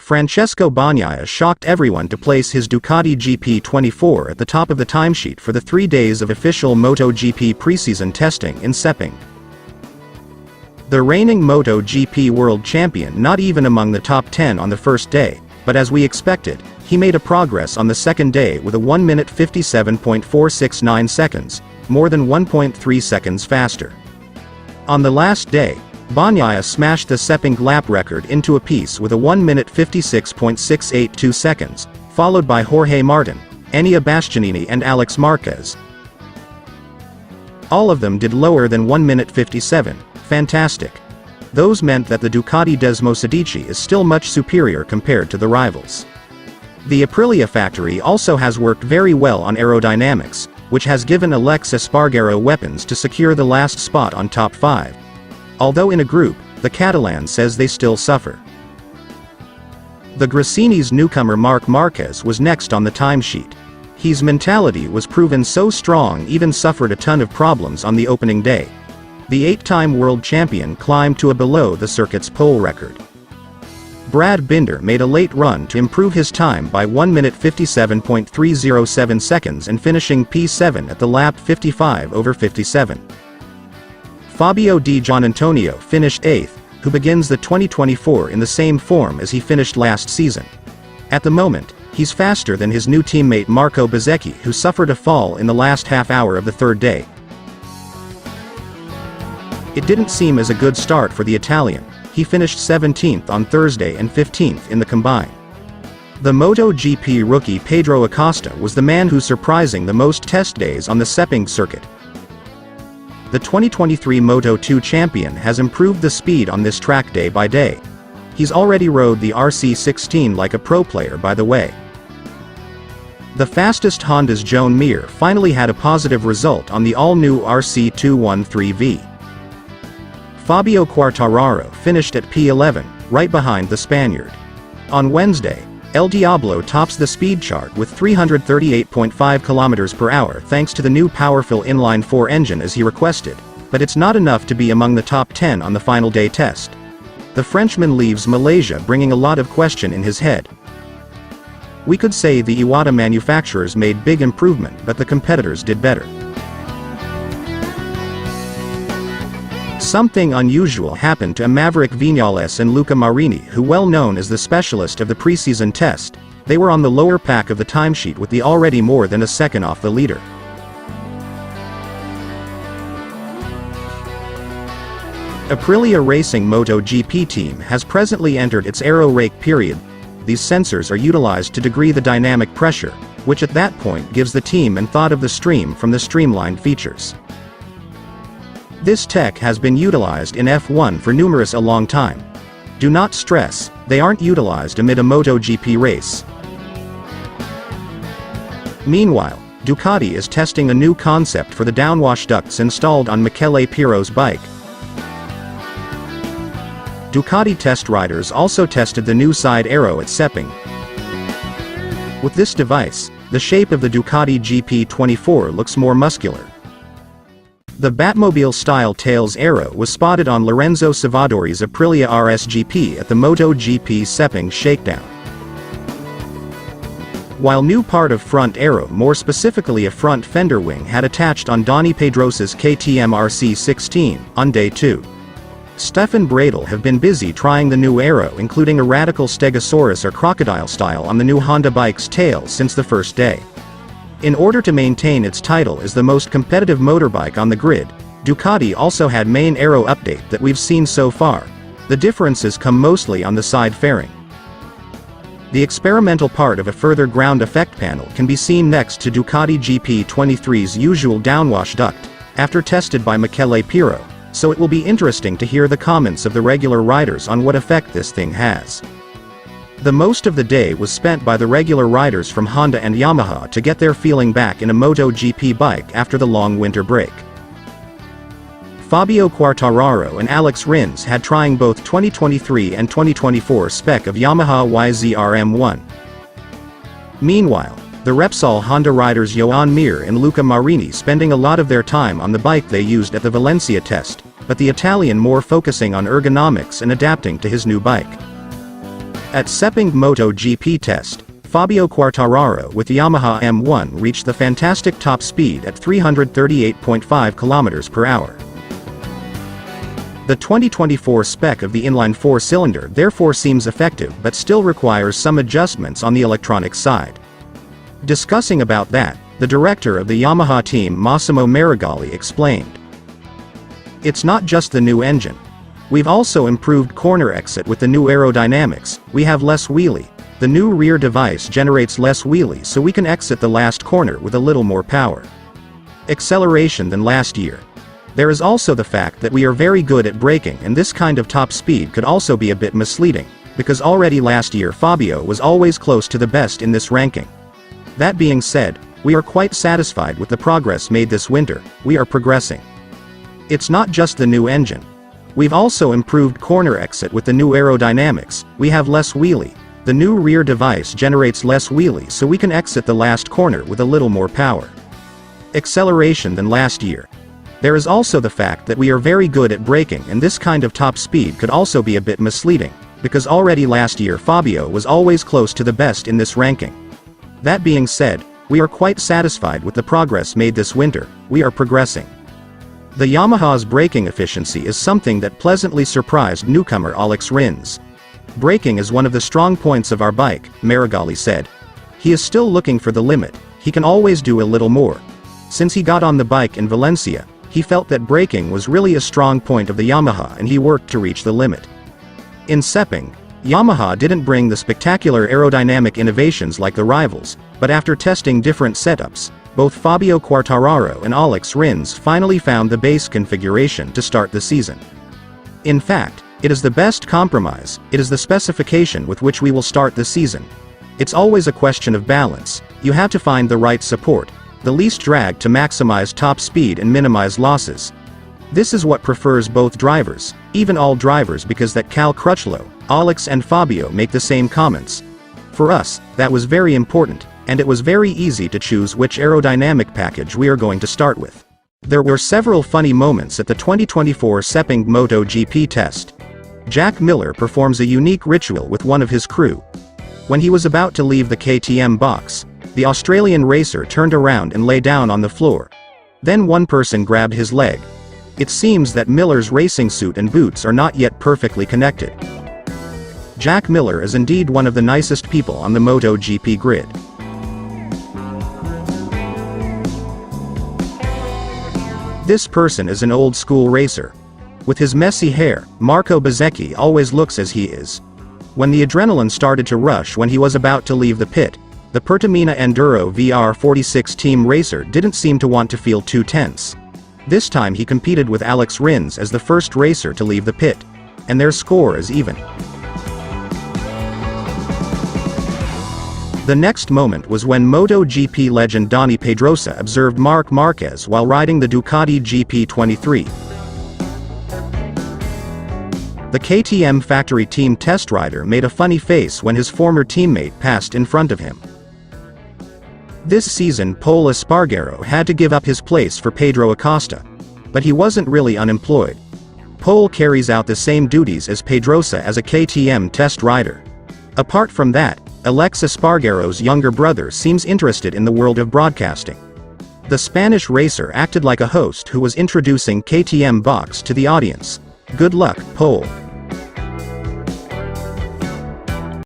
Francesco Bagnaia shocked everyone to place his Ducati GP24 at the top of the timesheet for the 3 days of official MotoGP preseason testing in Sepang. The reigning MotoGP world champion not even among the top 10 on the first day, but as we expected, he made a progress on the second day with a 1 minute 57.469 seconds, more than 1.3 seconds faster. On the last day, Bagnaia smashed the Sepang lap record into a piece with a 1 minute 56.682 seconds, followed by Jorge Martin, Enea Bastianini and Marc Marquez. All of them did lower than 1 minute 57, fantastic. Those meant that the Ducati Desmosedici is still much superior compared to the rivals. The Aprilia factory also has worked very well on aerodynamics, which has given Aleix Espargaro weapons to secure the last spot on top 5. Although in a group, the Catalan says they still suffer. The Gresini's newcomer Marc Marquez was next on the timesheet. His mentality was proven so strong even suffered a ton of problems on the opening day. The 8-time world champion climbed to a below the circuit's pole record. Brad Binder made a late run to improve his time by 1 minute 57.307 seconds and finishing P7 at the lap 55 over 57. Fabio di Giannantonio finished 8th, who begins the 2024 in the same form as he finished last season. At the moment, he's faster than his new teammate Marco Bezzecchi, who suffered a fall in the last half hour of the third day. It didn't seem as a good start for the Italian. He finished 17th on Thursday and 15th in the combine. The MotoGP rookie Pedro Acosta was the man who's surprising the most test days on the Sepang circuit. The 2023 Moto2 champion has improved the speed on this track day by day. He's already rode the RC16 like a pro player, by the way. The fastest Honda's Joan Mir finally had a positive result on the all-new RC213V. Fabio Quartararo finished at P11, right behind the Spaniard. On Wednesday, El Diablo tops the speed chart with 338.5 km per hour thanks to the new powerful inline 4 engine as he requested, but it's not enough to be among the top 10 on the final day test. The Frenchman leaves Malaysia bringing a lot of question in his head. We could say the Iwata manufacturers made big improvement, but the competitors did better. Something unusual happened to Maverick Vinales and Luca Marini, who, well known as the specialist of the preseason test, they were on the lower pack of the timesheet with the already more than a second off the leader. Aprilia Racing MotoGP team has presently entered its aero rake period. These sensors are utilized to degree the dynamic pressure, which at that point gives the team and thought of the stream from the streamlined features. This tech has been utilized in F1 for numerous a long time. Do not stress, they aren't utilized amid a MotoGP race. Meanwhile, Ducati is testing a new concept for the downwash ducts installed on Michele Piro's bike. Ducati test riders also tested the new side aero at Sepang. With this device, the shape of the Ducati GP24 looks more muscular. The Batmobile-style tails aero was spotted on Lorenzo Savadori's Aprilia RSGP at the MotoGP Sepang shakedown. While new part of front aero, more specifically a front fender wing, had attached on Dani Pedros's KTM RC16 on day 2. Stefan Bradl have been busy trying the new aero, including a radical Stegosaurus or crocodile style on the new Honda bike's tail since the first day. In order to maintain its title as the most competitive motorbike on the grid, Ducati also had main aero update that we've seen so far. The differences come mostly on the side fairing. The experimental part of a further ground effect panel can be seen next to Ducati GP23's usual downwash duct, after tested by Michele Piro, so it will be interesting to hear the comments of the regular riders on what effect this thing has. The most of the day was spent by the regular riders from Honda and Yamaha to get their feeling back in a MotoGP bike after the long winter break. Fabio Quartararo and Rins had trying both 2023 and 2024 spec of Yamaha YZR-M1. Meanwhile, the Repsol Honda riders Joan Mir and Luca Marini spending a lot of their time on the bike they used at the Valencia test, but the Italian more focusing on ergonomics and adapting to his new bike. At Sepang MotoGP test, Fabio Quartararo with Yamaha M1 reached the fantastic top speed at 338.5 km per hour. The 2024 spec of the inline four-cylinder therefore seems effective but still requires some adjustments on the electronic side. Discussing about that, the director of the Yamaha team Massimo Marigali explained. It's not just the new engine. We've also improved corner exit with the new aerodynamics, we have less wheelie. The new rear device generates less wheelie so we can exit the last corner with a little more power. Acceleration than last year. There is also the fact that we are very good at braking, and this kind of top speed could also be a bit misleading, because already last year Fabio was always close to the best in this ranking. That being said, we are quite satisfied with the progress made this winter, we are progressing. It's not just the new engine. We've also improved corner exit with the new aerodynamics, we have less wheelie. The new rear device generates less wheelie so we can exit the last corner with a little more power. Acceleration than last year. There is also the fact that we are very good at braking, and this kind of top speed could also be a bit misleading, because already last year Fabio was always close to the best in this ranking. That being said, we are quite satisfied with the progress made this winter, we are progressing. The Yamaha's braking efficiency is something that pleasantly surprised newcomer Aleix Rins. Braking is one of the strong points of our bike, Marigali said. He is still looking for the limit, he can always do a little more. Since he got on the bike in Valencia, he felt that braking was really a strong point of the Yamaha and he worked to reach the limit. In Sepang, Yamaha didn't bring the spectacular aerodynamic innovations like the rivals, but after testing different setups, both Fabio Quartararo and Aleix Rins finally found the base configuration to start the season. In fact, it is the best compromise, it is the specification with which we will start the season. It's always a question of balance, you have to find the right support, the least drag to maximize top speed and minimize losses. This is what prefers both drivers, even all drivers, because that Cal Crutchlow, Aleix and Fabio make the same comments. For us, that was very important, and it was very easy to choose which aerodynamic package we are going to start with. There were several funny moments at the 2024 Sepang MotoGP test. Jack Miller performs a unique ritual with one of his crew. When he was about to leave the KTM box, the Australian racer turned around and lay down on the floor. Then one person grabbed his leg. It seems that Miller's racing suit and boots are not yet perfectly connected. Jack Miller is indeed one of the nicest people on the MotoGP grid. This person is an old-school racer. With his messy hair, Marco Bezzecchi always looks as he is. When the adrenaline started to rush when he was about to leave the pit, the Pertamina Enduro VR46 team racer didn't seem to want to feel too tense. This time he competed with Aleix Rins as the first racer to leave the pit, and their score is even. The next moment was when MotoGP legend Dani Pedrosa observed Marc Marquez while riding the Ducati GP23. The KTM factory team test rider made a funny face when his former teammate passed in front of him. This season Pole Espargaro had to give up his place for Pedro Acosta. But he wasn't really unemployed. Pole carries out the same duties as Pedrosa as a KTM test rider. Apart from that, Aleix Espargaro's younger brother seems interested in the world of broadcasting. The Spanish racer acted like a host who was introducing KTM box to the audience. Good luck, Pole.